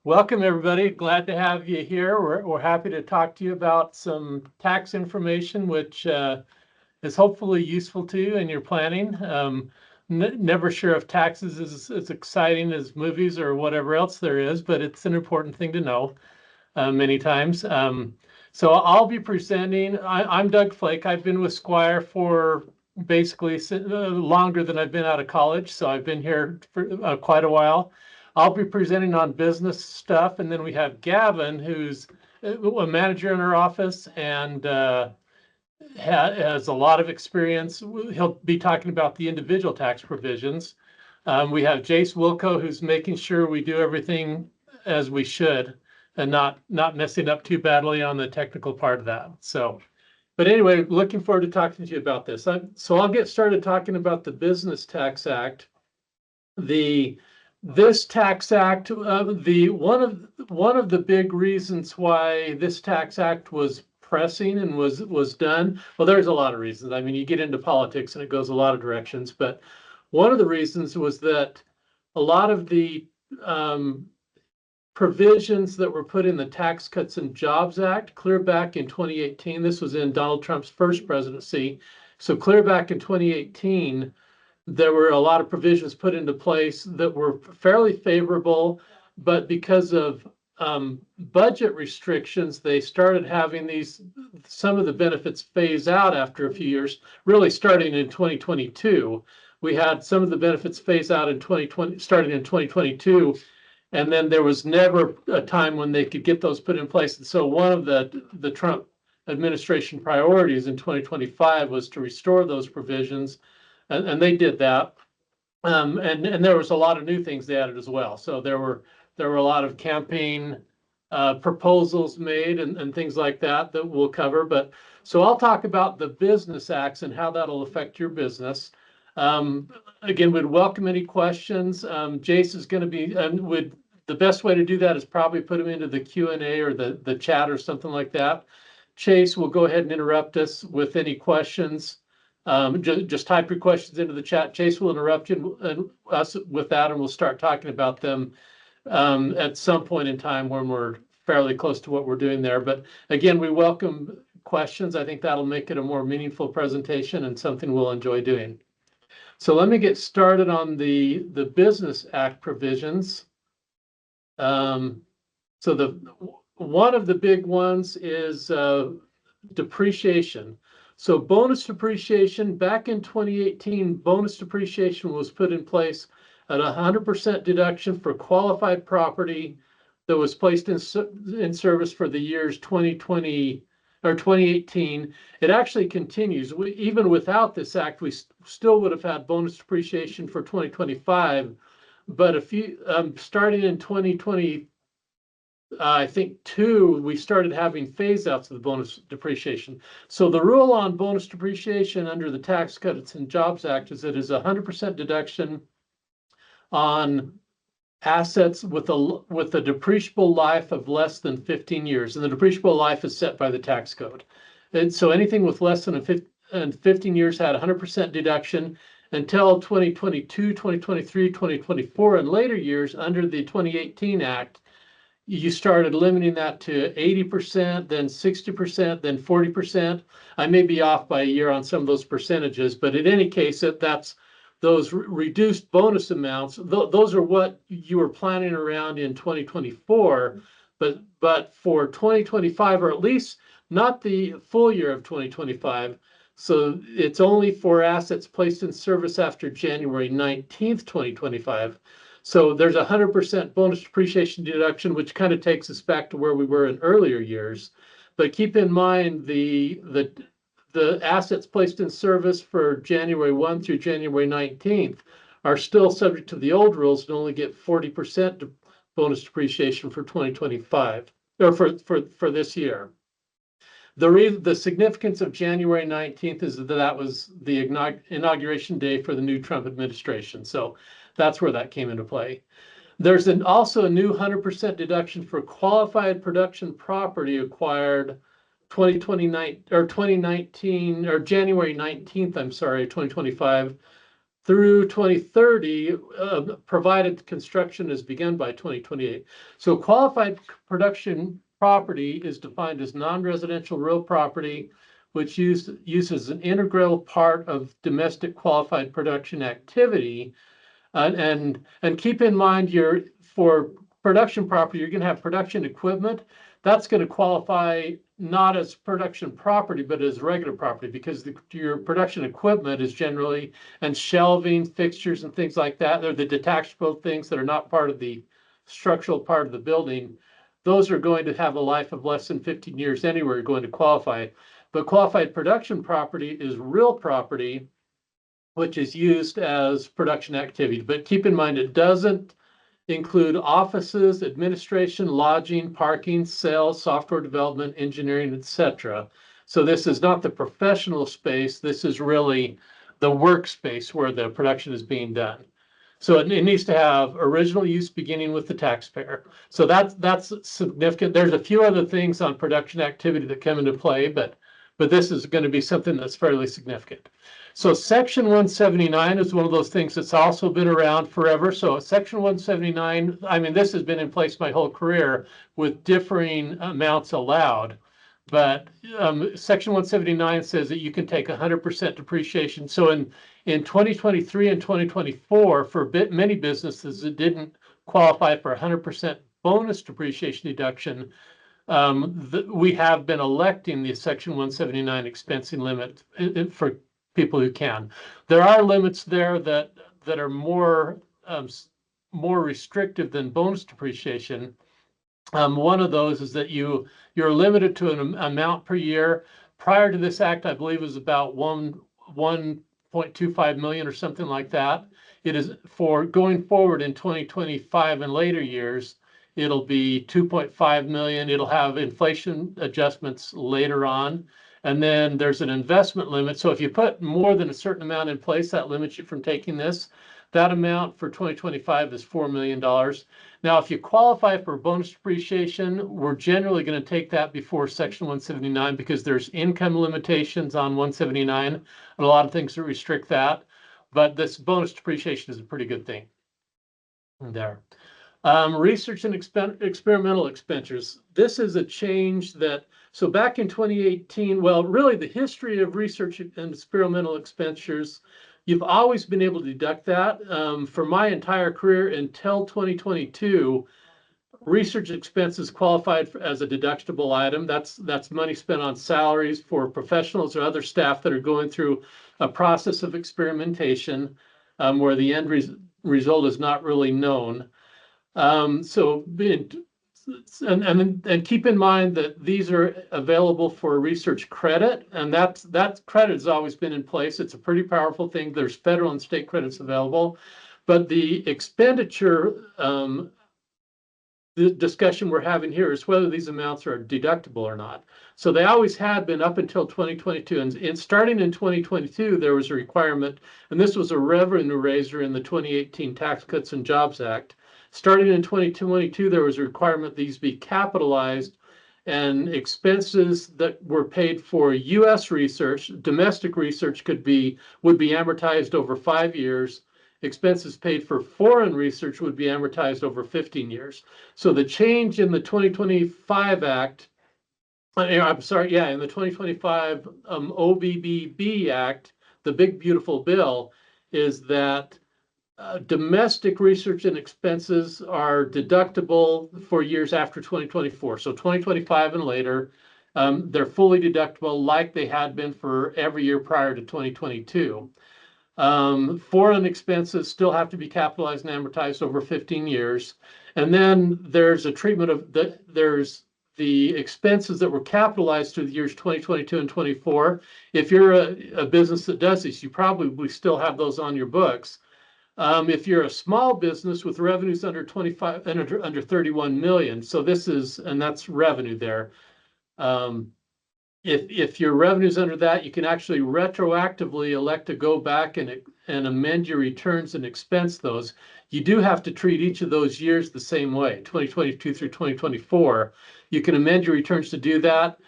Welcome, everybody. Glad to have you here. We're happy to talk to you about some tax information, which is hopefully useful to you in your planning. Never sure if taxes is as exciting as movies or whatever else there is, but it's an important thing to know many times. So I'll be presenting. I'm Doug Flake. I've been with Squire for basically longer than I've been out of college, so I've been here for quite a while. I'll be presenting on business stuff, and then we have Gavin, who's a manager in our office and has a lot of experience. He'll be talking about the individual tax provisions. We have Jace Wilco, who's making sure we do everything as we should and not messing up too badly on the technical part of that. So, but anyway, looking forward to talking to you about this. So I'll get started talking about the Business Tax Act. This tax act, one of the big reasons why this tax act was pressing and was done. Well, there's a lot of reasons. I mean, you get into politics and it goes a lot of directions, but one of the reasons was that a lot of the provisions that were put in the Tax Cuts and Jobs Act clear back in 2018. This was in Donald Trump's first presidency. So clear back in 2018, there were a lot of provisions put into place that were fairly favorable, but because of budget restrictions, they started having some of the benefits phase out after a few years, really starting in 2022. We had some of the benefits phase out in 2020, starting in 2022, and then there was never a time when they could get those put in place. And so one of the Trump administration priorities in 2025 was to restore those provisions. And they did that, and there was a lot of new things they added as well. So there were a lot of campaign proposals made and things like that we'll cover. But so I'll talk about the business acts and how that'll affect your business. Again, we'd welcome any questions. Jace is going to be, and the best way to do that is probably put them into the Q&A or the chat or something like that. Chase will go ahead and interrupt us with any questions. Just type your questions into the chat. Chase will interrupt you and us with that, and we'll start talking about them at some point in time when we're fairly close to what we're doing there. But again, we welcome questions. I think that'll make it a more meaningful presentation and something we'll enjoy doing. So let me get started on the Business Act provisions. So one of the big ones is depreciation. So bonus depreciation, back in 2018, bonus depreciation was put in place at 100% deduction for qualified property that was placed in service for the years 2020 or 2018. It actually continues. Even without this act, we still would have had bonus depreciation for 2025. But starting in 2020, I think we started having phase outs of the bonus depreciation. So the rule on bonus depreciation under the Tax Cuts and Jobs Act is it is 100% deduction on assets with a depreciable life of less than 15 years. And the depreciable life is set by the tax code. And so anything with less than 15 years had 100% deduction until 2022, 2023, 2024, and later years under the 2018 Act. You started limiting that to 80%, then 60%, then 40%. I may be off by a year on some of those percentages, but in any case, that's those reduced bonus amounts. Those are what you were planning around in 2024, but for 2025, or at least not the full year of 2025. So it's only for assets placed in service after January 19th, 2025. So there's 100% bonus depreciation deduction, which kind of takes us back to where we were in earlier years. But keep in mind the assets placed in service for January 1 through January 19th are still subject to the old rules and only get 40% bonus depreciation for 2025 or for this year. The significance of January 19th is that was the inauguration day for the new Trump administration. So that's where that came into play. There's also a new 100% deduction for qualified production property acquired 2019 or January 19th, 2025 through 2030, provided construction is begun by 2028. So qualified production property is defined as non-residential real property, which uses an integral part of domestic qualified production activity. And keep in mind, for production property, you're going to have production equipment. That's going to qualify not as production property, but as regular property, because your production equipment is generally, and shelving, fixtures, and things like that. They're the detachable things that are not part of the structural part of the building. Those are going to have a life of less than 15 years anywhere, going to qualify. But qualified production property is real property, which is used as production activity. But keep in mind, it doesn't include offices, administration, lodging, parking, sales, software development, engineering, etc. So this is not the professional space. This is really the workspace where the production is being done. So it needs to have original use beginning with the taxpayer. So that's significant. There's a few other things on production activity that come into play, but this is going to be something that's fairly significant. So Section 179 is one of those things that's also been around forever. So Section 179, I mean, this has been in place my whole career with differing amounts allowed. But Section 179 says that you can take 100% depreciation. So in 2023 and 2024, for many businesses that didn't qualify for 100% bonus depreciation deduction, we have been electing the Section 179 expensing limit for people who can. There are limits there that are more restrictive than bonus depreciation. One of those is that you're limited to an amount per year. Prior to this act, I believe it was about 1.25 million or something like that. It is for going forward in 2025 and later years, it'll be 2.5 million. It'll have inflation adjustments later on. And then there's an investment limit. So if you put more than a certain amount in place, that limits you from taking this. That amount for 2025 is $4 million. Now, if you qualify for bonus depreciation, we're generally going to take that before Section 179 because there's income limitations on 179 and a lot of things that restrict that. But this bonus depreciation is a pretty good thing there. Research and experimental expenditures. This is a change that, so back in 2018, well, really the history of research and experimental expenditures, you've always been able to deduct that. For my entire career until 2022, research expenses qualified as a deductible item. That's money spent on salaries for professionals or other staff that are going through a process of experimentation where the end result is not really known. And keep in mind that these are available for research credit, and that credit has always been in place. It's a pretty powerful thing. There's federal and state credits available, but the expenditure, the discussion we're having here is whether these amounts are deductible or not. So they always had been up until 2022, and starting in 2022, there was a requirement, and this was a revenue raiser in the 2018 Tax Cuts and Jobs Act. Starting in 2022, there was a requirement these be capitalized, and expenses that were paid for U.S. research, domestic research would be amortized over 5 years. Expenses paid for foreign research would be amortized over 15 years. So the change in the 2025 Act, I'm sorry, yeah, in the 2025 OBBB Act, the big beautiful bill, is that domestic research and expenses are deductible for years after 2024. So 2025 and later, they're fully deductible like they had been for every year prior to 2022. Foreign expenses still have to be capitalized and amortized over 15 years. And then there's a treatment of there's the expenses that were capitalized through the years 2022 and 24. If you're a business that does this, you probably still have those on your books. If you're a small business with revenues under 31 million, so this is, and that's revenue there. If your revenue's under that, you can actually retroactively elect to go back and amend your returns and expense those. You do have to treat each of those years the same way, 2022 through 2024. You can amend your returns to do that.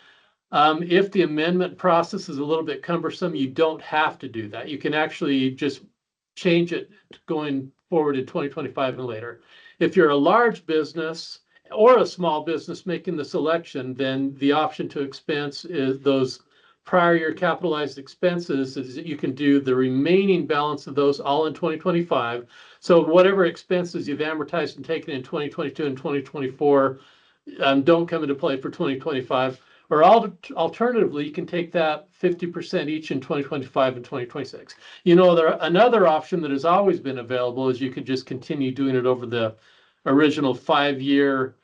If the amendment process is a little bit cumbersome, you don't have to do that. You can actually just change it going forward in 2025 and later. If you're a large business or a small business making the selection, then the option to expense is those prior year capitalized expenses is that you can do the remaining balance of those all in 2025. So whatever expenses you've amortized and taken in 2022 and 2024 don't come into play for 2025. Or alternatively, you can take that 50% each in 2025 and 2026. Another option that has always been available is you could just continue doing it over the original 5-year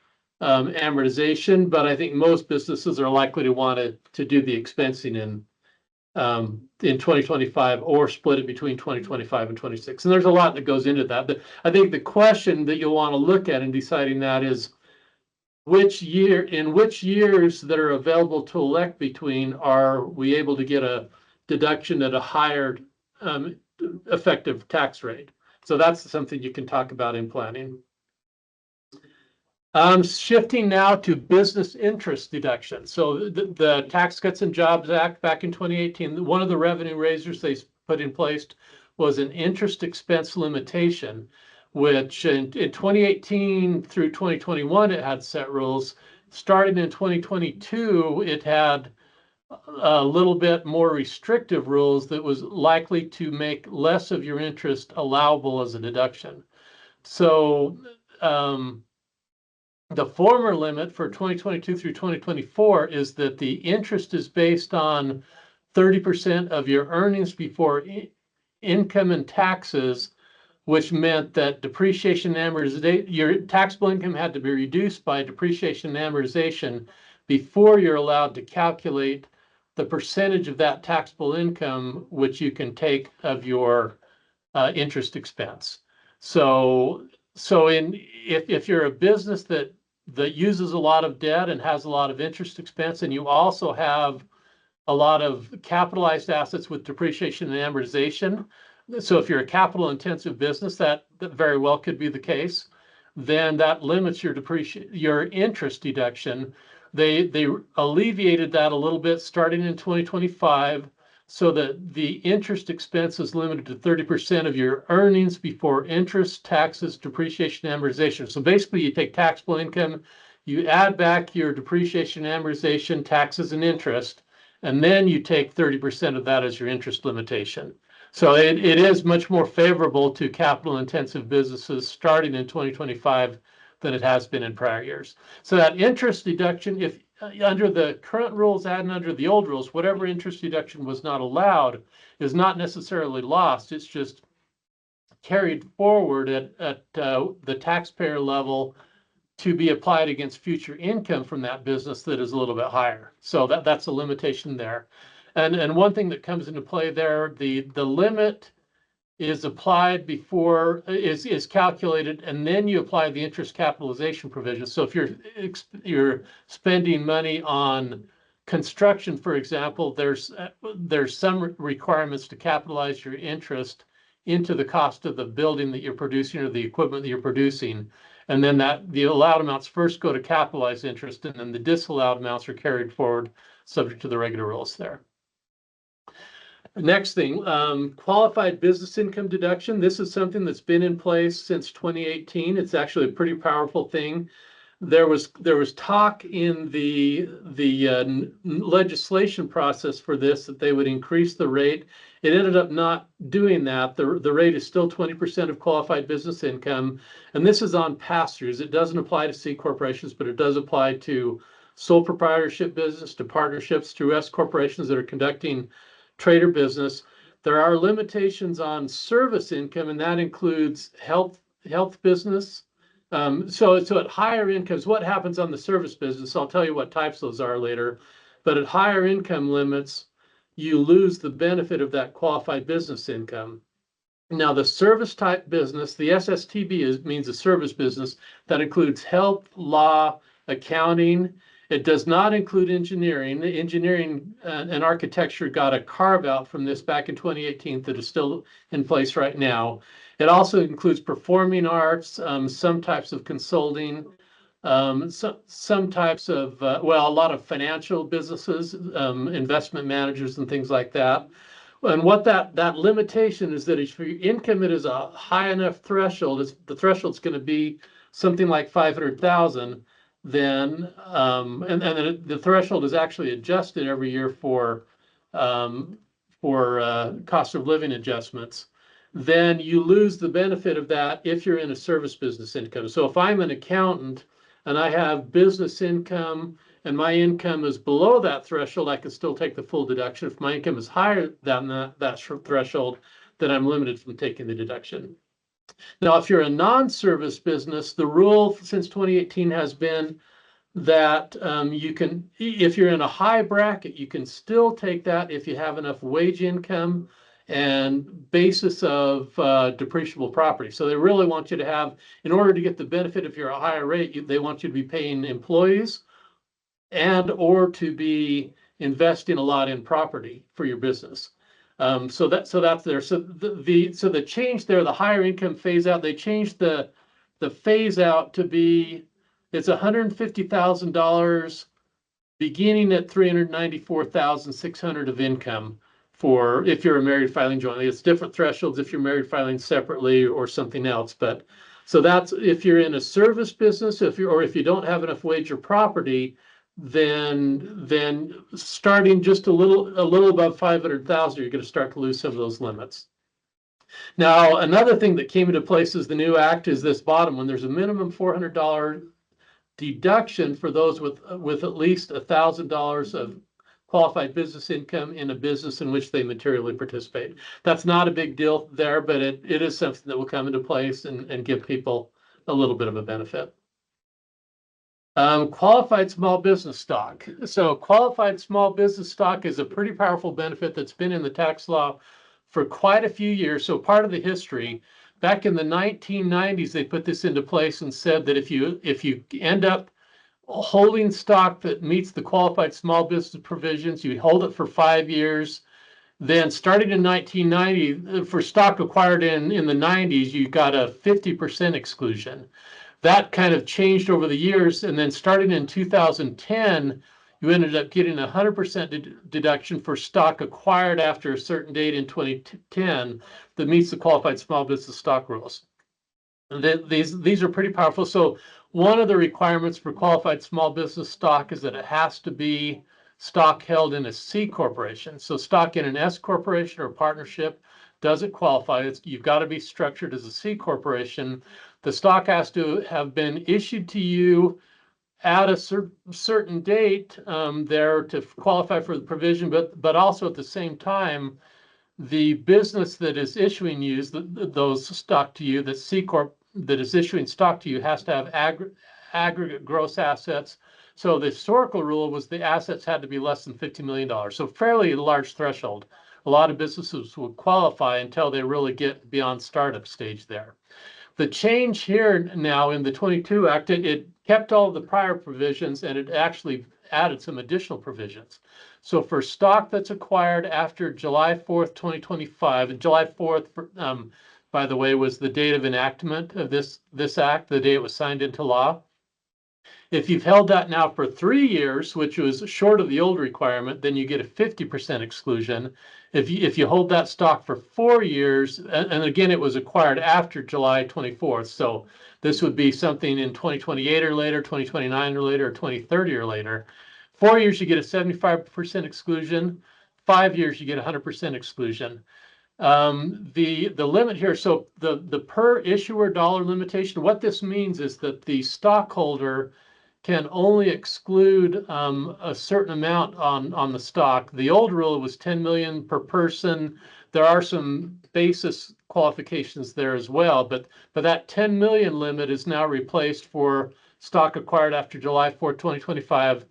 amortization, but I think most businesses are likely to want to do the expensing in 2025 or split it between 2025 and 26. And there's a lot that goes into that. But I think the question that you'll want to look at in deciding that is which years that are available to elect between are we able to get a deduction at a higher effective tax rate. So that's something you can talk about in planning. Shifting now to business interest deduction. So the Tax Cuts and Jobs Act back in 2018, one of the revenue raisers they put in place was an interest expense limitation, which in 2018 through 2021, it had set rules. Starting in 2022, it had a little bit more restrictive rules that was likely to make less of your interest allowable as a deduction. So the former limit for 2022 through 2024 is that the interest is based on 30% of your earnings before income and taxes, which meant that depreciation and amortization, your taxable income had to be reduced by depreciation and amortization before you're allowed to calculate the percentage of that taxable income which you can take of your interest expense. So if you're a business that uses a lot of debt and has a lot of interest expense, and you also have a lot of capitalized assets with depreciation and amortization, so if you're a capital intensive business, that very well could be the case, then that limits your interest deduction. They alleviated that a little bit starting in 2025, so that the interest expense is limited to 30% of your earnings before interest, taxes, depreciation, and amortization. So basically, you take taxable income, you add back your depreciation, amortization, taxes, and interest, and then you take 30% of that as your interest limitation. So it is much more favorable to capital intensive businesses starting in 2025 than it has been in prior years. So that interest deduction, if under the current rules and under the old rules, whatever interest deduction was not allowed is not necessarily lost. It's just carried forward at the taxpayer level to be applied against future income from that business that is a little bit higher. So that's a limitation there. And one thing that comes into play there, the limit is applied before is calculated, and then you apply the interest capitalization provision. So if you're spending money on construction, for example, there's some requirements to capitalize your interest into the cost of the building that you're producing or the equipment that you're producing. And then the allowed amounts first go to capitalized interest, and then the disallowed amounts are carried forward subject to the regular rules there. Next thing, qualified business income deduction. This is something that's been in place since 2018. It's actually a pretty powerful thing. There was talk in the legislation process for this that they would increase the rate. It ended up not doing that. The rate is still 20% of qualified business income, and this is on pass-throughs. It doesn't apply to C corporations, but it does apply to sole proprietorship business, to partnerships, to S corporations that are conducting trade or business. There are limitations on service income, and that includes health business. So at higher incomes, what happens on the service business? I'll tell you what types those are later. But at higher income limits, you lose the benefit of that qualified business income. Now, the service type business, the SSTB means a service business that includes health, law, accounting. It does not include engineering. Engineering and architecture got a carve out from this back in 2018 that is still in place right now. It also includes performing arts, some types of consulting, some types of, a lot of financial businesses, investment managers and things like that. And what that limitation is that if your income is a high enough threshold, the threshold's going to be something like 500,000, then and then the threshold is actually adjusted every year um, for cost of living adjustments. Then you lose the benefit of that if you're in a service business income. So if I'm an accountant and I have business income and my income is below that threshold, I can still take the full deduction. If my income is higher than that threshold, then I'm limited from taking the deduction. Now, if you're a non-service business, the rule since 2018 has been that you can, if you're in a high bracket, you can still take that if you have enough wage income and basis of depreciable property. So they really want you to have, in order to get the benefit if you're a higher rate, they want you to be paying employees and or to be investing a lot in property for your business. So that's there. So the change there, the higher income phase out, they changed the phase out to be it's $150,000 beginning at 394,600 of income for if you're a married filing jointly. It's different thresholds if you're married filing separately or something else. But so that's if you're in a service business, if you don't have enough wage or property, then starting just a little above 500,000, you're going to start to lose some of those limits. Now, another thing that came into place is the new act is this bottom one. There's a minimum $400 deduction for those with at least $1,000 of qualified business income in a business in which they materially participate. That's not a big deal there, but it is something that will come into place and give people a little bit of a benefit. Qualified small business stock. So qualified small business stock is a pretty powerful benefit that's been in the tax law for quite a few years. So part of the history, back in the 1990s, they put this into place and said that if you end up holding stock that meets the qualified small business provisions, you hold it for 5 years. Then starting in 1990, for stock acquired in the 90s, you got a 50% exclusion. That kind of changed over the years. And then starting in 2010, you ended up getting a 100% deduction for stock acquired after a certain date in 2010 that meets the qualified small business stock rules. These are pretty powerful. So one of the requirements for qualified small business stock is that it has to be stock held in a C corporation. So stock in an S corporation or partnership doesn't qualify. You've got to be structured as a C corporation. The stock has to have been issued to you at a certain date there to qualify for the provision, but also at the same time, the business that is issuing you those stock to you, that C corp that is issuing stock to you, has to have aggregate gross assets. So the historical rule was the assets had to be less than $50 million. So fairly large threshold. A lot of businesses would qualify until they really get beyond startup stage there. The change here now in the 22 Act, it kept all of the prior provisions and it actually added some additional provisions. So for stock that's acquired after July 4th, 2025, and July 4th, by the way, was the date of enactment of this act, the day it was signed into law. If you've held that now for 3 years, which was short of the old requirement, then you get a 50% exclusion. If you hold that stock for 4 years, and again, it was acquired after July 24th, so this would be something in 2028 or later, 2029 or later, or 2030 or later. 4 years, you get a 75% exclusion. 5 years, you get 100% exclusion. The limit here, so the per issuer dollar limitation, what this means is that the stockholder can only exclude a certain amount on the stock. The old rule was 10 million per person. There are some basis qualifications there as well, but that 10 million limit is now replaced for stock acquired after July 4th, 2025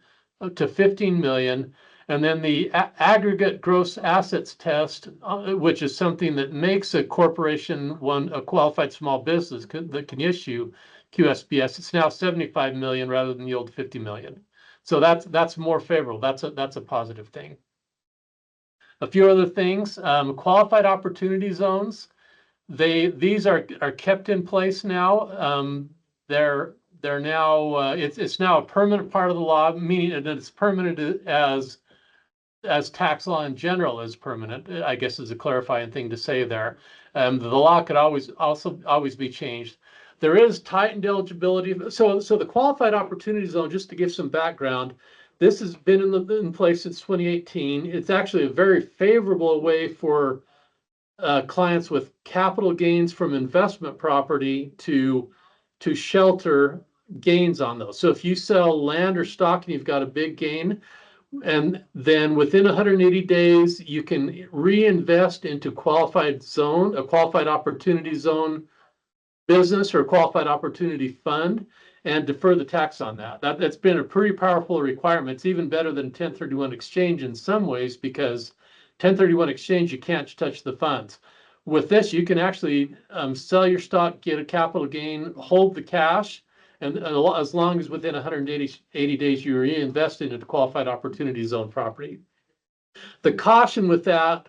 to 15 million. And then the aggregate gross assets test, which is something that makes a corporation a qualified small business that can issue QSBS. It's now 75 million rather than the old 50 million. So that's more favorable. That's a positive thing. A few other things, qualified opportunity zones. These are kept in place now. They're now it's now a permanent part of the law, meaning that it's permanent as as tax law in general is permanent, I guess is a clarifying thing to say there. The law could always be changed. There is tightened eligibility. So the qualified opportunity zone, just to give some background, this has been in place since 2018. It's actually a very favorable way for clients with capital gains from investment property to shelter gains on those. So if you sell land or stock and you've got a big gain, and then within 180 days, you can reinvest into a qualified opportunity zone business or a qualified opportunity fund and defer the tax on that. That's been a pretty powerful requirement. It's even better than 1031 exchange in some ways, because 1031 exchange, you can't touch the funds. With this, you can actually sell your stock, get a capital gain, hold the cash, and as long as within 180 days you reinvest into qualified opportunity zone property. The caution with that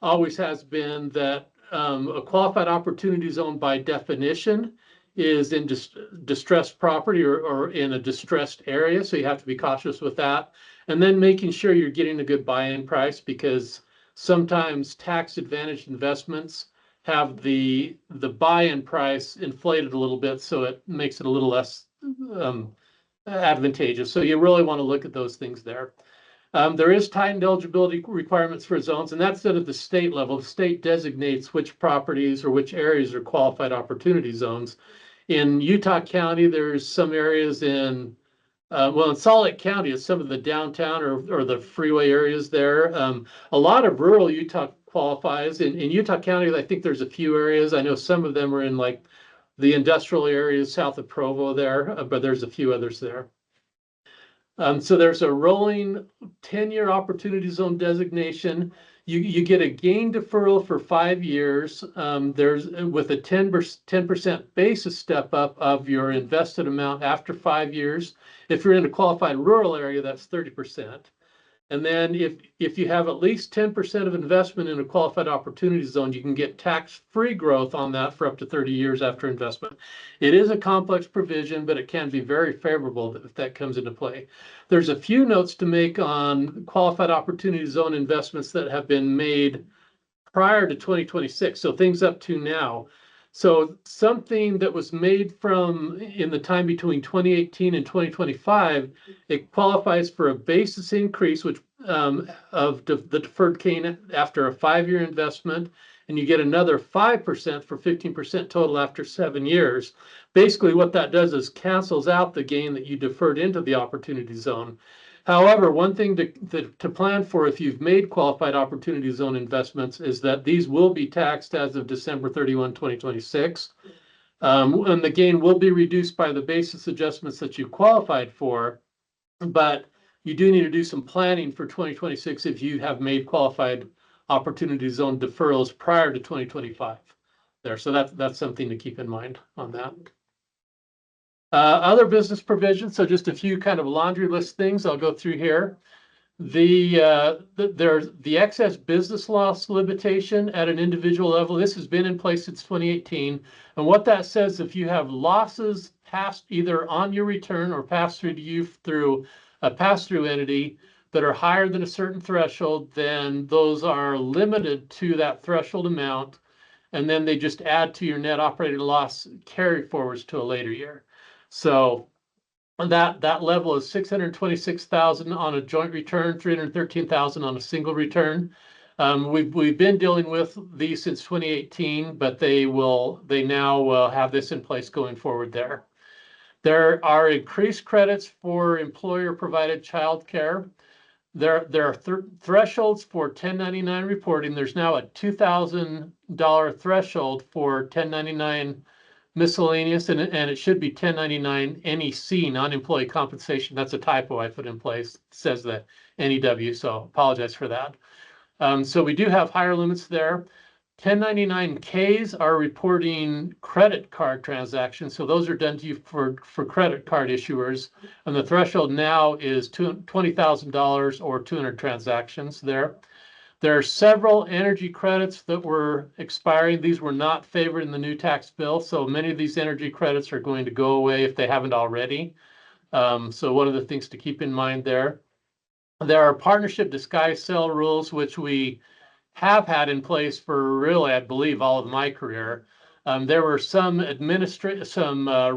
always has been that a qualified opportunity zone by definition is in distressed property or in a distressed area. So you have to be cautious with that. And then making sure you're getting a good buy-in price, because sometimes tax advantaged investments have the buy-in price inflated a little bit, so it makes it a little less advantageous. So you really want to look at those things there. There is tightened eligibility requirements for zones, and that's done at the state level. The state designates which properties or which areas are qualified opportunity zones. In Utah County, there's some areas in Salt Lake County, it's some of the downtown or the freeway areas there. A lot of rural Utah qualifies. In Utah County, I think there's a few areas. I know some of them are in like the industrial areas south of Provo there, but there's a few others there. So there's a rolling 10-year opportunity zone designation. You get a gain deferral for 5 years. There's with a 10% basis step up of your invested amount after 5 years. If you're in a qualified rural area, that's 30%. And then if you have at least 10% of investment in a qualified opportunity zone, you can get tax-free growth on that for up to 30 years after investment. It is a complex provision, but it can be very favorable if that comes into play. There's a few notes to make on qualified opportunity zone investments that have been made prior to 2026, so things up to now. So something that was made in the time between 2018 and 2025, it qualifies for a basis increase, which of the deferred gain after a 5-year investment, and you get another 5% for 15% total after 7 years. Basically, what that does is cancels out the gain that you deferred into the opportunity zone. However, one thing to plan for if you've made qualified opportunity zone investments is that these will be taxed as of December 31, 2026. And the gain will be reduced by the basis adjustments that you qualified for, but you do need to do some planning for 2026 if you have made qualified opportunity zone deferrals prior to 2025 there. So that's something to keep in mind on that. Other business provisions, so just a few kind of laundry list things I'll go through here. There's the excess business loss limitation at an individual level. This has been in place since 2018. And what that says, if you have losses passed either on your return or passed through to you through a pass-through entity that are higher than a certain threshold, then those are limited to that threshold amount. And then they just add to your net operating loss carry forwards to a later year. So that level is 626,000 on a joint return, 313,000 on a single return. We've been dealing with these since 2018, but they now will have this in place going forward there. There are increased credits for employer provided childcare. There are thresholds for 1099 reporting. There's now a $2,000 threshold for 1099 miscellaneous, and it should be 1099 NEC, non-employee compensation. That's a typo I put in place. It says that NEW, so apologize for that. So we do have higher limits there. 1099Ks are reporting credit card transactions. So those are done to you for credit card issuers. And the threshold now is $20,000 or 200 transactions there. There are several energy credits that were expiring. These were not favored in the new tax bill. So many of these energy credits are going to go away if they haven't already. So one of the things to keep in mind there. There are partnership disguise sale rules, which we have had in place for really, I believe, all of my career. There were some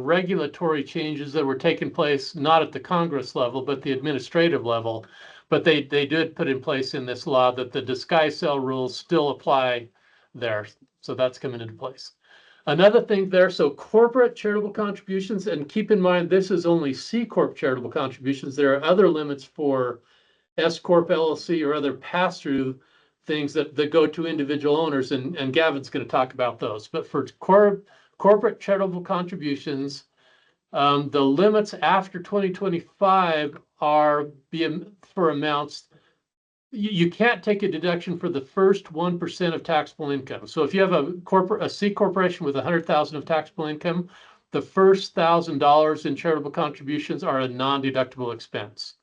regulatory changes that were taking place, not at the Congress level, but the administrative level. But they did put in place in this law that the disguise sale rules still apply there. So that's coming into place. Another thing there, so corporate charitable contributions, and keep in mind, this is only C Corp charitable contributions. There are other limits for S Corp LLC or other pass-through things that go to individual owners, and Gavin's going to talk about those. But for corporate charitable contributions, the limits after 2025 are for amounts. You can't take a deduction for the first 1% of taxable income. So if you have a C corporation with 100,000 of taxable income, the first $1,000 in charitable contributions are a non-deductible expense.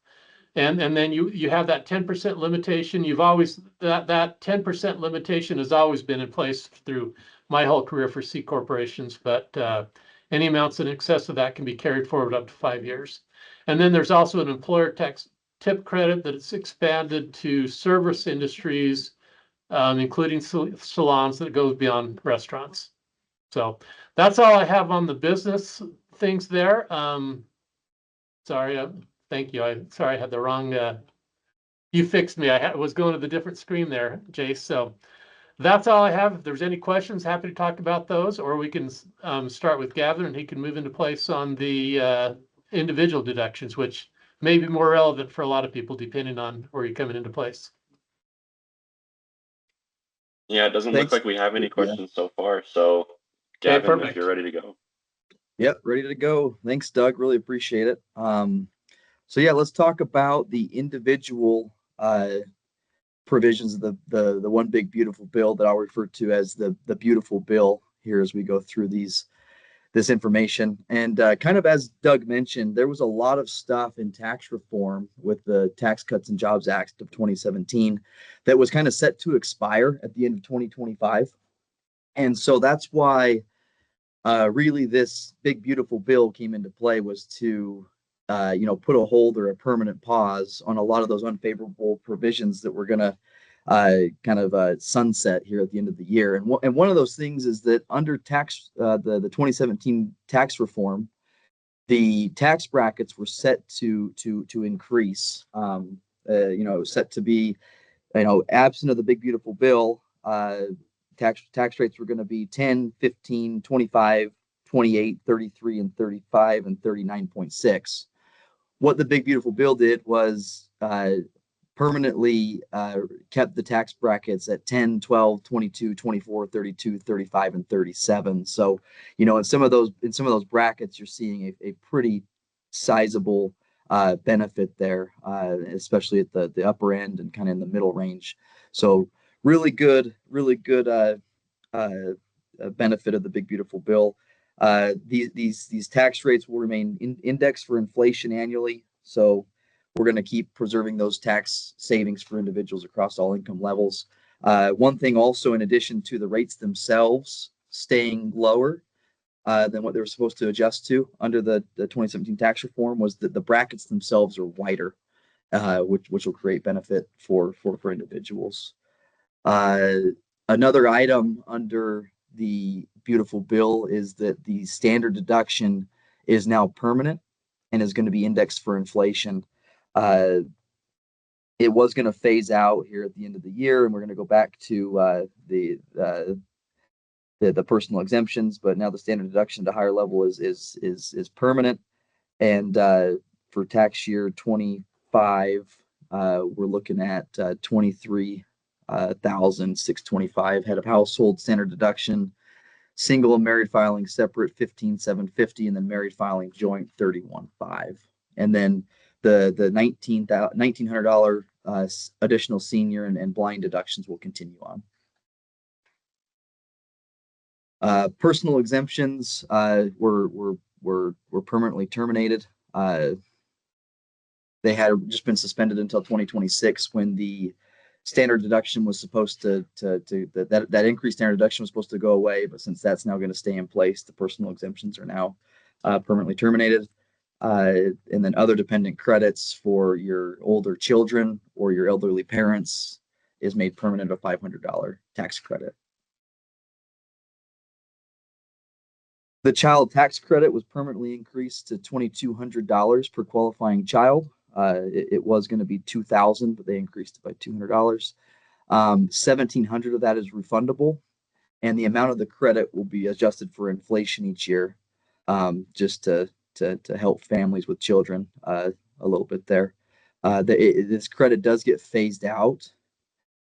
And then you have that 10% limitation. You've always, that 10% limitation has always been in place through my whole career for C corporations, but any amounts in excess of that can be carried forward up to 5 years. And then there's also an employer tax tip credit that it's expanded to service industries, including salons, that goes beyond restaurants. So that's all I have on the business things there. Sorry, thank you. Sorry, I had the wrong, you fixed me. I was going to the different screen there, Jace. So that's all I have. If there's any questions, happy to talk about those, or we can start with Gavin and he can move into place on the individual deductions, which may be more relevant for a lot of people depending on where you're coming into place. Yeah, it doesn't look like we have any questions so far. So Gavin, Okay, if you're ready to go. Yep, ready to go. Thanks, Doug. Really appreciate it. So yeah, let's talk about the individual provisions of the one big beautiful bill that I'll refer to as the beautiful bill here as we go through this information. And kind of as Doug mentioned, there was a lot of stuff in tax reform with the Tax Cuts and Jobs Act of 2017 that was kind of set to expire at the end of 2025. And so that's why really this big beautiful bill came into play, was to put a hold or a permanent pause on a lot of those unfavorable provisions that we're going to sunset here at the end of the year. And one of those things is that under the 2017 tax reform, the tax brackets were set to increase. Set to be, absent of the big beautiful bill, tax rates were going to be 10, 15, 25, 28, 33, and 35, and 39.6. What the big beautiful bill did was permanently kept the tax brackets at 10, 12, 22, 24, 32, 35, and 37. So, in some of those brackets, you're seeing a pretty sizable benefit there, especially at the upper end and kind of in the middle range. So really good benefit of the big beautiful bill. These tax rates will remain indexed for inflation annually. So we're going to keep preserving those tax savings for individuals across all income levels. One thing also, in addition to the rates themselves staying lower than what they were supposed to adjust to under the 2017 tax reform, was that the brackets themselves are wider, which will create benefit for individuals. Another item under the beautiful bill is that the standard deduction is now permanent and is going to be indexed for inflation. It was going to phase out here at the end of the year, and we're going to go back to the personal exemptions, but now the standard deduction to higher level is permanent. And for tax year 25, we're looking at 23,625 head of household standard deduction, single and married filing separate 15,750, and then married filing joint 31,500. And then the $1,900 additional senior and blind deductions will continue on. Personal exemptions were permanently terminated. They had just been suspended until 2026, when the standard deduction was supposed that increased standard deduction was supposed to go away. But since that's now going to stay in place, the personal exemptions are now permanently terminated. And then other dependent credits for your older children or your elderly parents is made permanent, a $500 tax credit. The child tax credit was permanently increased to $2,200 per qualifying child. It was going to be $2,000, but they increased it by $200. $1,700 of that is refundable, and the amount of the credit will be adjusted for inflation each year, just to help families with children a little bit there. This credit does get phased out,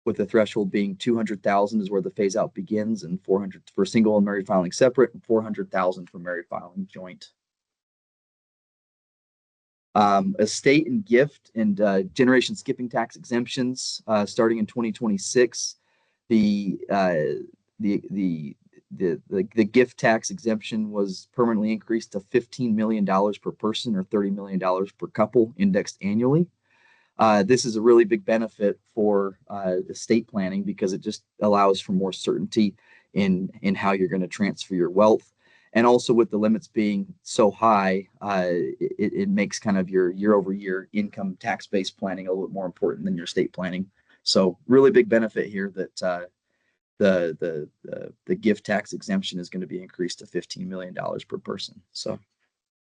with the threshold being 200,000 is where the phase out begins, and 400 for single and married filing separate, and 400,000 for married filing joint. Estate and gift and generation skipping tax exemptions starting in 2026. The gift tax exemption was permanently increased to $15 million per person, or $30 million per couple, indexed annually. This is a really big benefit for estate planning, because it just allows for more certainty in how you're going to transfer your wealth. And also, with the limits being so high, it makes kind of your year-over-year income tax-based planning a little bit more important than your estate planning. So really big benefit here that the gift tax exemption is going to be increased to $15 million per person. So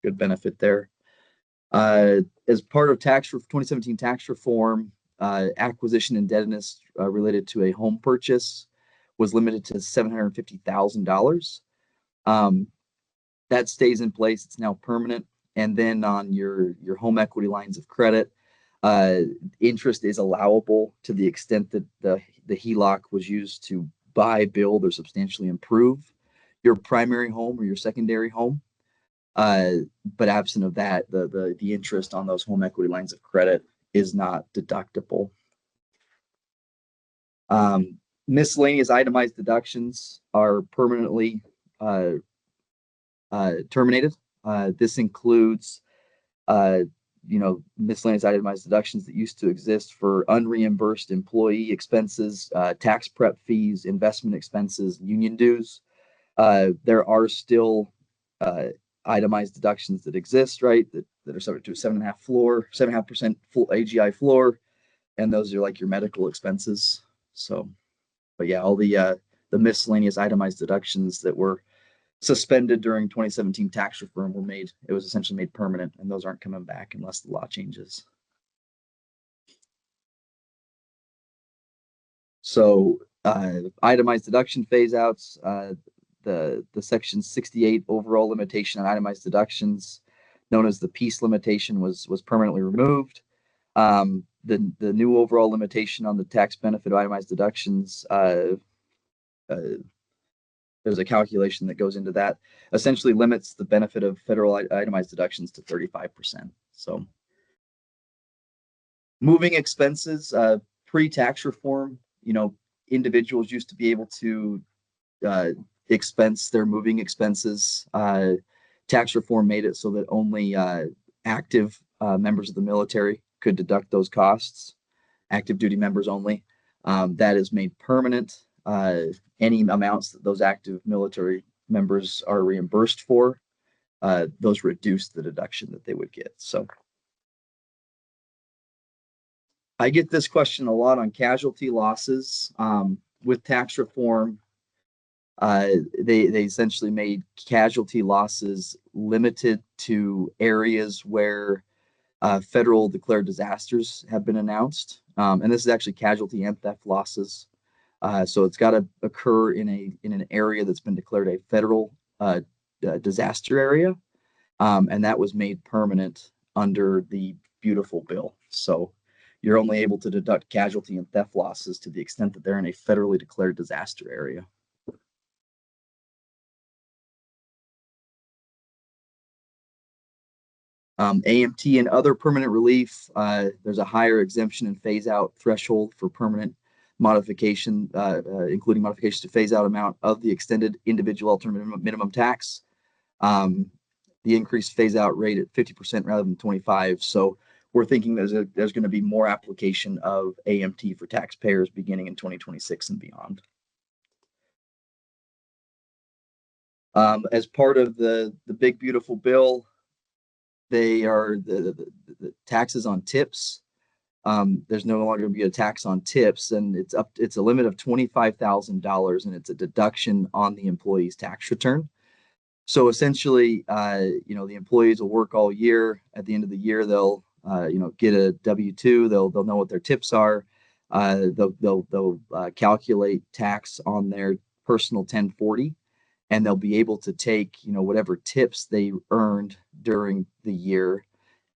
good benefit there. As part of 2017 tax reform, acquisition indebtedness related to a home purchase was limited to $750,000. That stays in place. It's now permanent. And then on your home equity lines of credit, interest is allowable to the extent that the HELOC was used to buy, build, or substantially improve your primary home or your secondary home. But absent of that, the interest on those home equity lines of credit is not deductible. Miscellaneous itemized deductions are permanently terminated. This includes, miscellaneous itemized deductions that used to exist for unreimbursed employee expenses, tax prep fees, investment expenses, union dues. There are still itemized deductions that exist, right? That are subject to a 7.5% full AGI floor, and those are like your medical expenses. So, but yeah, all the miscellaneous itemized deductions that were suspended during 2017 tax reform it was essentially made permanent, and those aren't coming back unless the law changes. So itemized deduction phase outs, the section 68 overall limitation on itemized deductions, known as the piece limitation, was permanently removed. The new overall limitation on the tax benefit of itemized deductions, there's a calculation that goes into that, essentially limits the benefit of federal itemized deductions to 35%. So moving expenses, pre-tax reform, individuals used to be able to expense their moving expenses. Tax reform made it so that only active members of the military could deduct those costs, active duty members only. That is made permanent. Any amounts that those active military members are reimbursed for, those reduce the deduction that they would get. So I get this question a lot on casualty losses. With tax reform, they essentially made casualty losses limited to areas where federal declared disasters have been announced. And this is actually casualty and theft losses. So it's got to occur in an area that's been declared a federal disaster area, and that was made permanent under the beautiful bill. So you're only able to deduct casualty and theft losses to the extent that they're in a federally declared disaster area. AMT and other permanent relief, there's a higher exemption and phase out threshold for permanent modification, including modifications to phase out amount of the extended individual alternative minimum tax. The increased phase out rate at 50% rather than 25%. So we're thinking there's going to be more application of AMT for taxpayers beginning in 2026 and beyond. As part of the big beautiful bill, they are the taxes on tips. There's no longer going to be a tax on tips, and it's a limit of $25,000, and it's a deduction on the employee's tax return. So essentially, the employees will work all year. At the end of the year, they'll get a W-2. They'll know what their tips are. They'll calculate tax on their personal 1040, and they'll be able to take whatever tips they earned during the year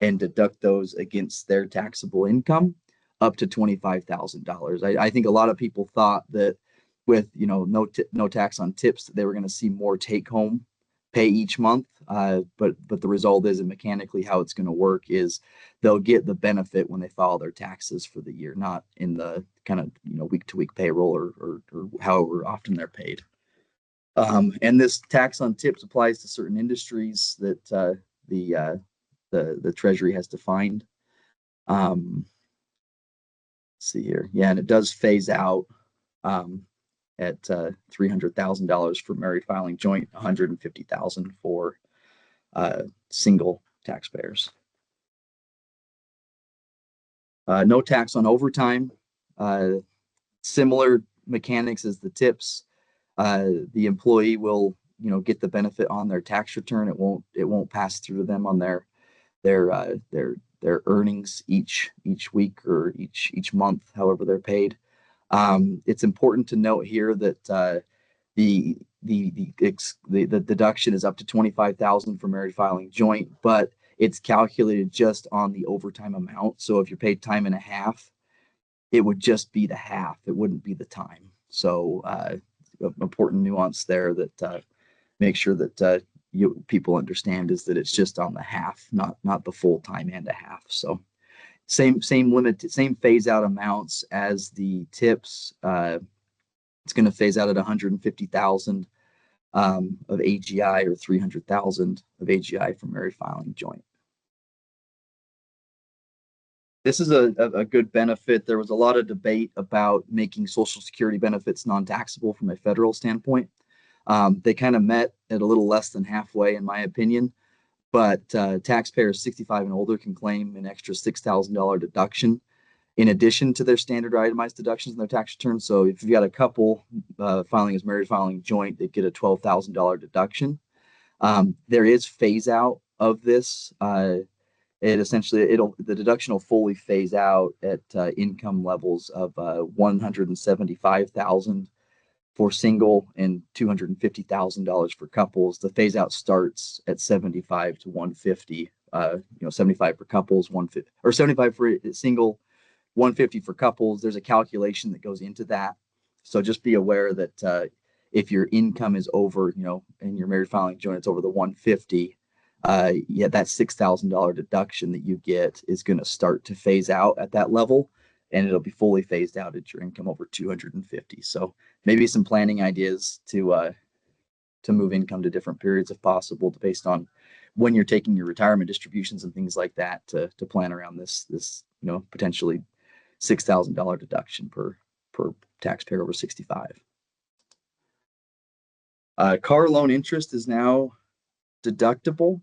and deduct those against their taxable income up to $25,000. I think a lot of people thought that with no tax on tips that they were going to see more take home pay each month, but the result is, and mechanically how it's going to work is they'll get the benefit when they file their taxes for the year, not in the kind of week to week payroll or however often they're paid. And this tax on tips applies to certain industries that the Treasury has defined. Let's see here, yeah, and it does phase out at $300,000 for married filing joint, $150,000 for single taxpayers. No tax on overtime. Similar mechanics as the tips. The employee will get the benefit on their tax return. It won't pass through to them on their earnings each week or each month, however they're paid. It's important to note here that the deduction is up to $25,000 for married filing joint, but it's calculated just on the overtime amount. So if you're paid time and a half, it would just be the half. It wouldn't be the time. So important nuance there that make sure that people understand is that it's just on the half, not the full time and a half. So same limit, same phase out amounts as the tips. It's going to phase out at 150,000 of AGI or 300,000 of AGI for married filing joint. This is a good benefit. There was a lot of debate about making Social Security benefits non-taxable from a federal standpoint. They kind of met at a little less than halfway, in my opinion. But taxpayers 65 and older can claim an extra $6,000 deduction in addition to their standard itemized deductions in their tax return. So if you've got a couple filing as married filing joint, they get a $12,000 deduction. There is phase out of this. The deduction will fully phase out at income levels of 175,000 for single and $250,000 for couples. The phase out starts at 75 to 150. 75 for couples, 150 or 75 for single, 150 for couples. There's a calculation that goes into that. So just be aware that if your income is over, and your married filing joint, it's over the 150. That $6,000 deduction that you get is going to start to phase out at that level, and it'll be fully phased out at your income over 250. So maybe some planning ideas to move income to different periods if possible, based on when you're taking your retirement distributions and things like that, to plan around this potentially $6,000 deduction per taxpayer over 65. Car loan interest is now deductible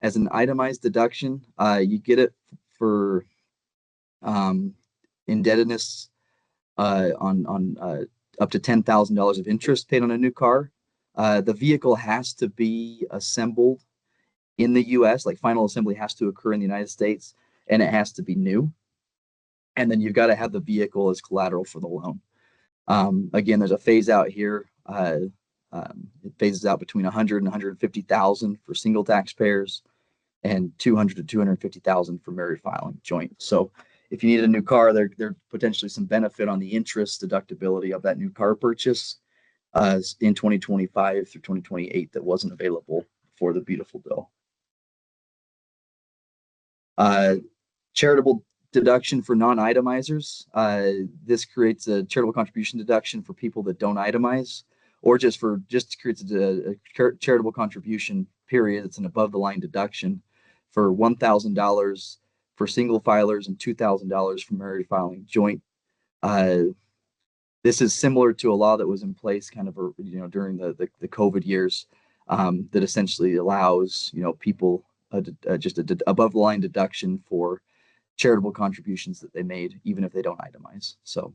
as an itemized deduction. You get it for indebtedness on up to $10,000 of interest paid on a new car. The vehicle has to be assembled in the U.S., like final assembly has to occur in the United States, and it has to be new. And then you've got to have the vehicle as collateral for the loan. Again, there's a phase out here. It phases out between 100 and 150,000 for single taxpayers, and 200 to 250,000 for married filing joint. So if you need a new car, there's potentially some benefit on the interest deductibility of that new car purchase in 2025 through 2028 that wasn't available for the beautiful bill. Charitable deduction for non-itemizers. This creates a charitable contribution deduction for people that don't itemize, or just creates a charitable contribution period. It's an above the line deduction for $1,000 for single filers and $2,000 for married filing joint. This is similar to a law that was in place kind of during the COVID years, that essentially allows people just above the line deduction for charitable contributions that they made, even if they don't itemize. So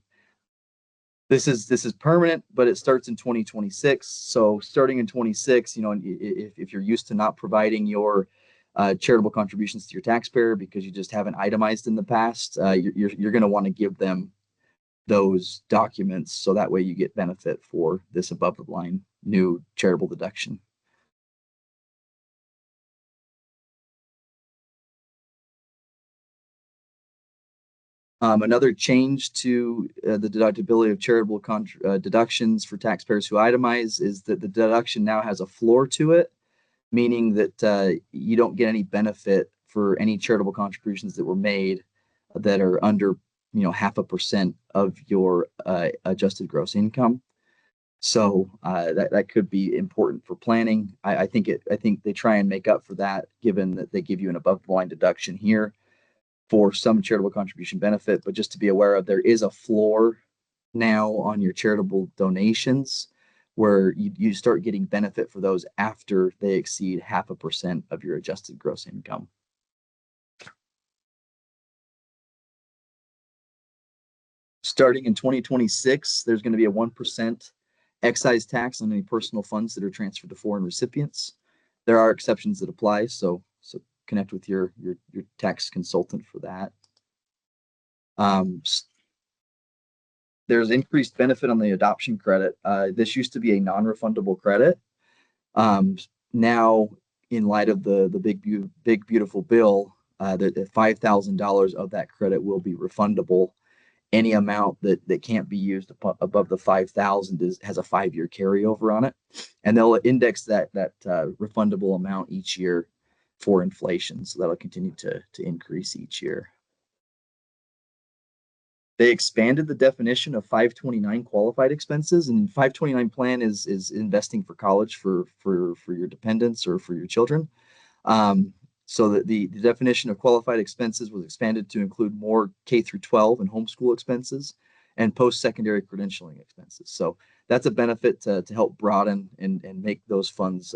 this is permanent, but it starts in 2026. So starting in 26, if you're used to not providing your charitable contributions to your taxpayer because you just haven't itemized in the past, you're going to want to give them those documents so that way you get benefit for this above the line new charitable deduction. Another change to the deductibility of charitable deductions for taxpayers who itemize is that the deduction now has a floor to it, meaning that you don't get any benefit for any charitable contributions that were made that are under 0.5% of your adjusted gross income. So that could be important for planning. I think they try and make up for that, given that they give you an above the line deduction here for some charitable contribution benefit. But just to be aware of, there is a floor now on your charitable donations where you start getting benefit for those after they exceed 0.5% of your adjusted gross income. Starting in 2026, there's going to be a 1% excise tax on any personal funds that are transferred to foreign recipients. There are exceptions that apply, so connect with your tax consultant for that. There's increased benefit on the adoption credit. This used to be a non-refundable credit. Now, in light of the big beautiful bill, that $5,000 of that credit will be refundable. Any amount that can't be used above the 5,000 has a 5-year carryover on it, and they'll index that refundable amount each year for inflation, so that'll continue to increase each year. They expanded the definition of 529 qualified expenses, and 529 plan is investing for college for your dependents or for your children. So that the definition of qualified expenses was expanded to include more K through 12 and homeschool expenses and post-secondary credentialing expenses. So that's a benefit to help broaden and make those funds,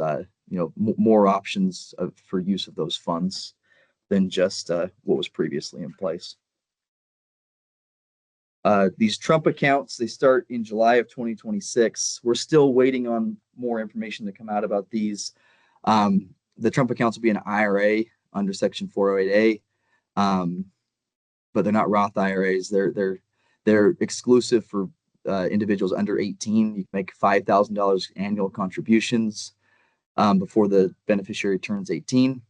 more options for use of those funds than just what was previously in place. These Trump accounts, they start in July of 2026. We're still waiting on more information to come out about these. The Trump accounts will be an IRA under Section 408A, but they're not Roth IRAs. They're exclusive for individuals under 18. You can make $5,000 annual contributions before the beneficiary turns 18.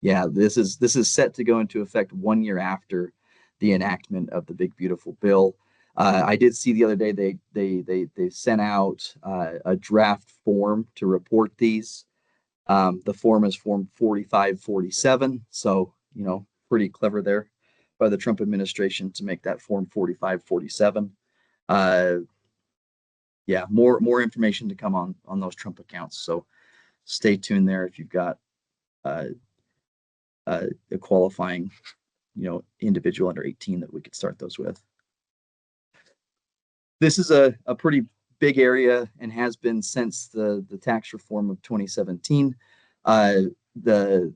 This is set to go into effect 1 year after the enactment of the big beautiful bill. I did see the other day they sent out a draft form to report these. The form is Form 4547, so pretty clever there by the Trump administration to make that Form 4547. More information to come on those Trump accounts. So stay tuned there if you've got a qualifying individual under 18 that we could start those with. This is a pretty big area and has been since the tax reform of 2017. The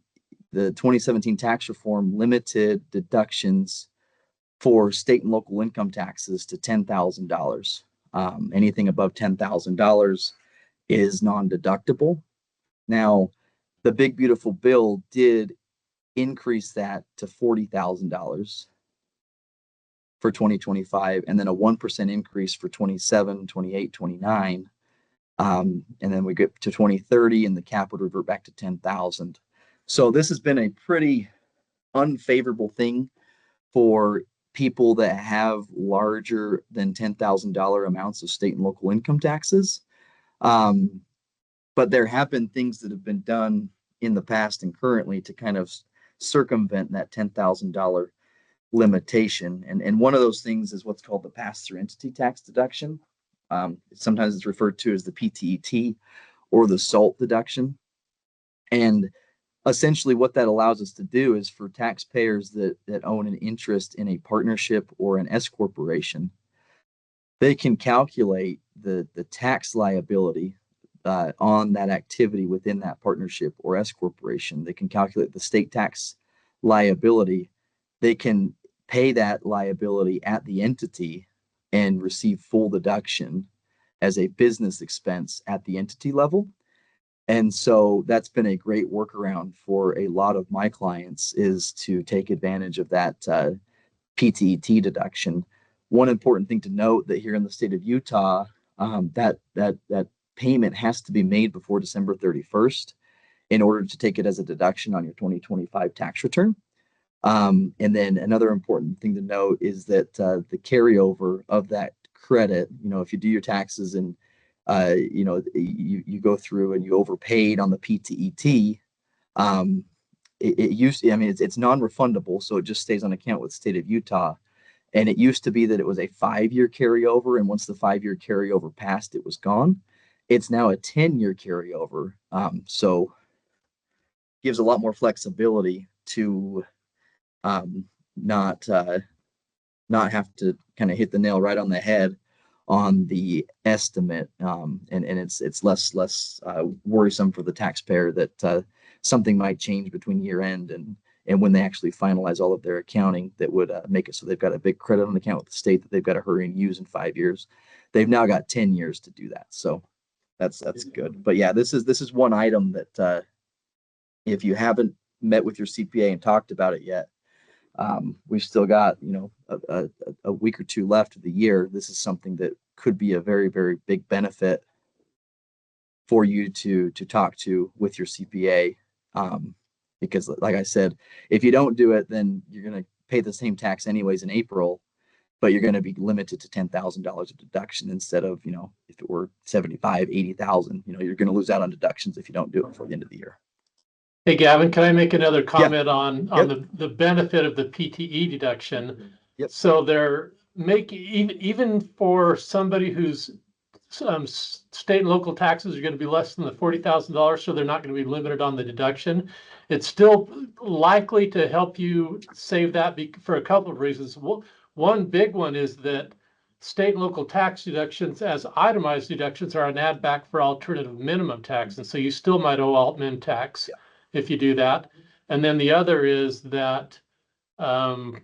2017 tax reform limited deductions for state and local income taxes to $10,000. Anything above $10,000 is non-deductible. Now, the big beautiful bill did increase that to $40,000 for 2025, and then a 1% increase for 27, 28, 29. And then we get to 2030 and the cap would revert back to 10,000. So this has been a pretty unfavorable thing for people that have larger than $10,000 amounts of state and local income taxes. But there have been things that have been done in the past and currently to kind of circumvent that $10,000 limitation. And one of those things is what's called the pass-through entity tax deduction. Sometimes it's referred to as the PTET or the SALT deduction. And essentially what that allows us to do is for taxpayers that own an interest in a partnership or an S corporation, they can calculate the tax liability on that activity within that partnership or S corporation. They can calculate the state tax liability. They can pay that liability at the entity and receive full deduction as a business expense at the entity level. And so that's been a great workaround for a lot of my clients, is to take advantage of that PTET deduction. One important thing to note, that here in the state of Utah, that payment has to be made before December 31st in order to take it as a deduction on your 2025 tax return. And then another important thing to note is that the carryover of that credit, if you do your taxes and you go through and you overpaid on the PTET, it's non-refundable, so it just stays on account with the state of Utah. And it used to be that it was a 5-year carryover, and once the 5-year carryover passed, it was gone. It's now a 10-year carryover, so gives a lot more flexibility to not have to kind of hit the nail right on the head on the estimate, and it's less worrisome for the taxpayer that something might change between year end and when they actually finalize all of their accounting, that would make it so they've got a big credit on the account with the state that they've got to hurry and use in 5 years. They've now got 10 years to do that, so that's good. But yeah, this is one item that if you haven't met with your CPA and talked about it yet, we've still got a week or two left of the year. This is something that could be a very, very big benefit for you to talk to with your CPA, because like I said, if you don't do it, then you're going to pay the same tax anyways in April, but you're going to be limited to $10,000 of deduction instead of, if it were 75, 80,000, you're going to lose out on deductions if you don't do it before the end of the year. Hey, Gavin, can I make another comment on Yep. the benefit of the PTE deduction? Yep. So they're making, even for somebody whose state and local taxes are going to be less than the $40,000, so they're not going to be limited on the deduction. It's still likely to help you save that for a couple of reasons. One big one is that state and local tax deductions as itemized deductions are an add back for alternative minimum tax. And so you still might owe alt min tax if you do that. And then the other is that by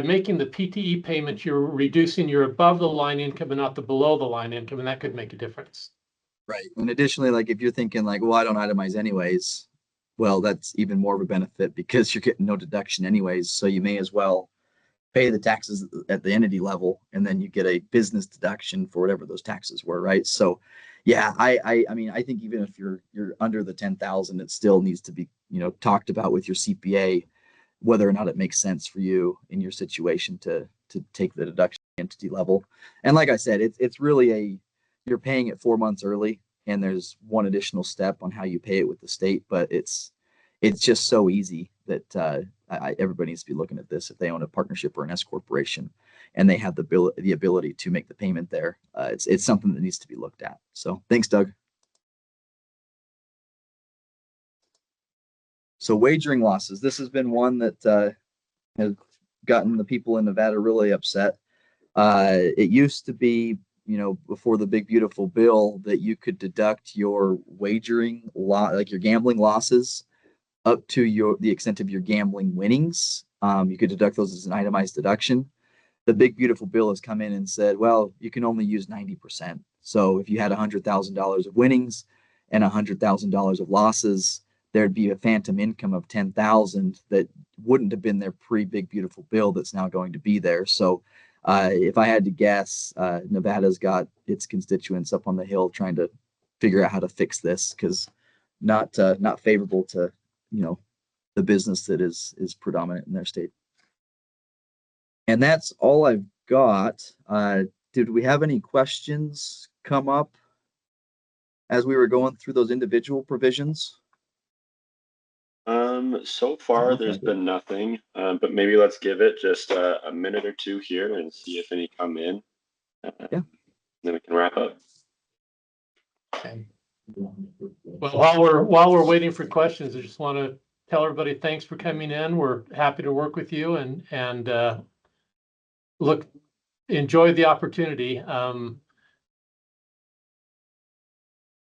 making the PTE payment, you're reducing your above the line income and not the below the line income, and that could make a difference. Right. And additionally, like if you're thinking like, well, I don't itemize anyways, well, that's even more of a benefit because you're getting no deduction anyways. So you may as well pay the taxes at the entity level, and then you get a business deduction for whatever those taxes were, right? So yeah, I mean, I think even if you're under the 10,000, it still needs to be, talked about with your CPA, whether or not it makes sense for you in your situation to take the deduction entity level. And like I said, it's really you're paying it 4 months early, and there's one additional step on how you pay it with the state, but it's just so easy that everybody needs to be looking at this if they own a partnership or an S corporation and they have the ability to make the payment there. It's something that needs to be looked at. So thanks, Doug. So wagering losses. This has been one that has gotten the people in Nevada really upset. It used to be, before the big beautiful bill, that you could deduct your wagering like your gambling losses up to the extent of your gambling winnings. You could deduct those as an itemized deduction. The big beautiful bill has come in and said, well, you can only use 90%. So if you had $100,000 of winnings and $100,000 of losses, there'd be a phantom income of 10,000 that wouldn't have been there pre-big beautiful bill that's now going to be there. So if I had to guess, Nevada's got its constituents up on the Hill trying to figure out how to fix this, because not favorable to the business that is predominant in their state. And that's all I've got. Did we have any questions come up as we were going through those individual provisions? So far there's been nothing, but maybe let's give it just a minute or two here and see if any come in. Yeah. Then we can wrap up. Okay. Well, while we're waiting for questions, I just want to tell everybody thanks for coming in. We're happy to work with you and enjoy the opportunity.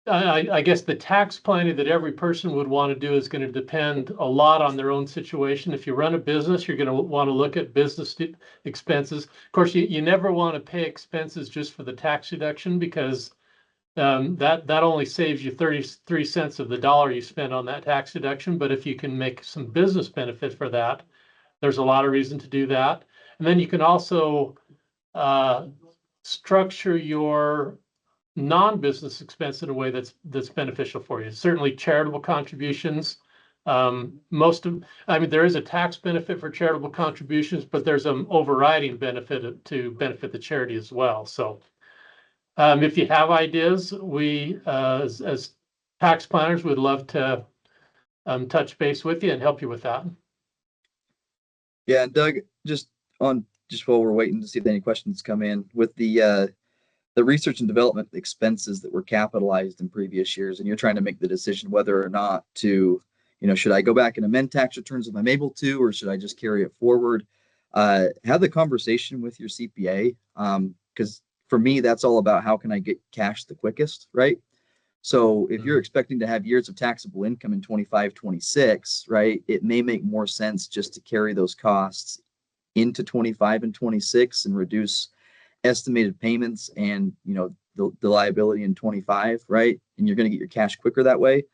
I guess the tax planning that every person would want to do is going to depend a lot on their own situation. If you run a business, you're going to want to look at business expenses. Of course, you never want to pay expenses just for the tax deduction, because that only saves you 33 cents of the dollar you spend on that tax deduction. But if you can make some business benefit for that, there's a lot of reason to do that. And then you can also structure your non-business expense in a way that's beneficial for you. Certainly charitable contributions. I mean, there is a tax benefit for charitable contributions, but there's an overriding benefit to benefit the charity as well. So if you have ideas, we as tax planners would love to touch base with you and help you with that. Yeah, and Doug, just while we're waiting to see if any questions come in, with the research and development expenses that were capitalized in previous years, and you're trying to make the decision whether or not to, should I go back and amend tax returns if I'm able to, or should I just carry it forward? Have the conversation with your CPA, because for me, that's all about how can I get cash the quickest, right? So if you're expecting to have years of taxable income in 25, 26, right, it may make more sense just to carry those costs into 25 and 26 and reduce estimated payments and the liability in 25, right? And you're going to get your cash quicker that way.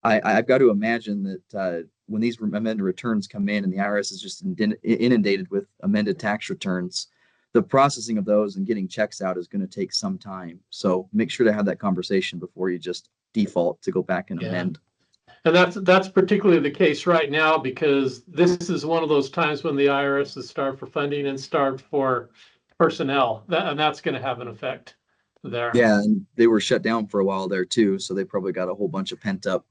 I've got to imagine that when these amended returns come in and the IRS is just inundated with amended tax returns, the processing of those and getting checks out is going to take some time. So make sure to have that conversation before you just default to go back and amend. And that's particularly the case right now, because this is one of those times when the IRS is starved for funding and starved for personnel, and that's going to have an effect there. Yeah, and they were shut down for a while there too, so they probably got a whole bunch of pent up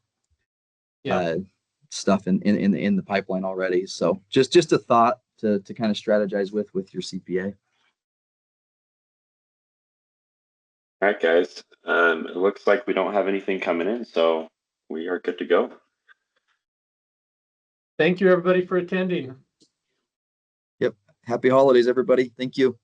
stuff in the pipeline already. So just a thought to kind of strategize with your CPA. All right, guys. It looks like we don't have anything coming in, so we are good to go. Thank you, everybody, for attending. Yep. Happy holidays, everybody. Thank you.